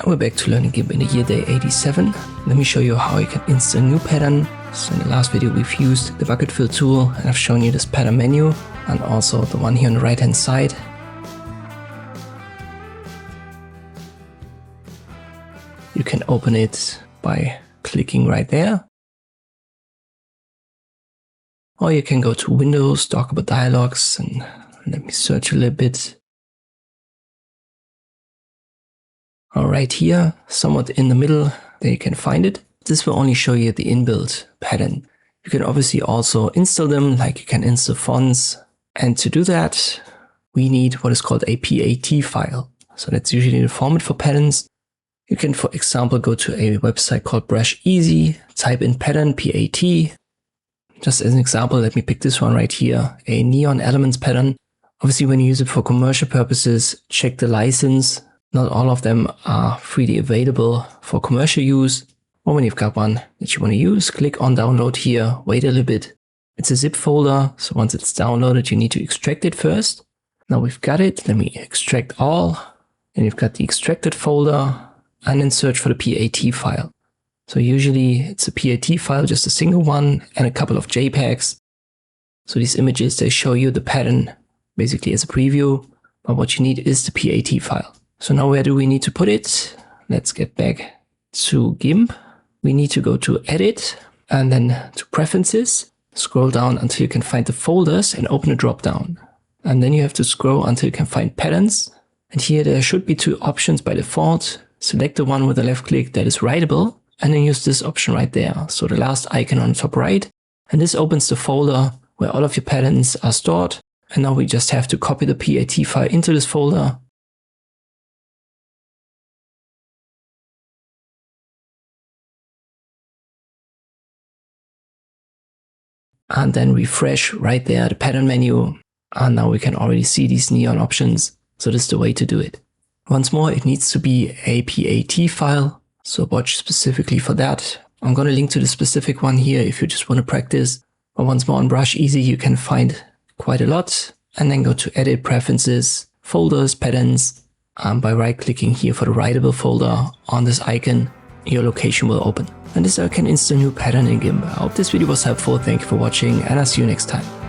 And we're back to learning Gimp in the year day 87. Let me show you how you can install a new pattern. So in the last video we've used the bucket fill tool and I've shown you this pattern menu and also the one here on the right hand side. You can open it by clicking right there. Or you can go to Windows, talk about dialogues, and let me search a little bit. Right here, somewhat in the middle, there you can find it. This will only show you the inbuilt pattern. You can obviously also install them, like you can install fonts. And to do that, we need what is called a PAT file. So that's usually the format for patterns. You can, for example, go to a website called Brush Easy, type in pattern PAT. Just as an example, let me pick this one right here, a neon elements pattern. Obviously, when you use it for commercial purposes, check the license. Not all of them are freely available for commercial use. Or when you've got one that you want to use, click on download here, wait a little bit. It's a zip folder, so once it's downloaded, you need to extract it first. Now we've got it, let me extract all. And you've got the extracted folder, and then search for the PAT file. So usually it's a PAT file, just a single one, and a couple of JPEGs. So these images, they show you the pattern basically as a preview, but what you need is the PAT file. So now where do we need to put it? Let's get back to Gimp. We need to go to Edit and then to Preferences. Scroll down until you can find the folders and open a drop-down. And then you have to scroll until you can find Patterns. And here there should be two options by default. Select the one with the left click that is writable, and then use this option right there. So the last icon on the top right. And this opens the folder where all of your patterns are stored. And now we just have to copy the PAT file into this folder. And then refresh right there, the pattern menu. And now we can already see these neon options. So this is the way to do it. Once more, it needs to be a PAT file. So watch specifically for that. I'm going to link to the specific one here if you just want to practice. But once more on Brush Easy, you can find quite a lot. And then go to Edit, Preferences, Folders, Patterns. And by right clicking here for the writable folder on this icon, your location will open. And this is how you can install a new pattern in Gimp. I hope this video was helpful. Thank you for watching and I'll see you next time.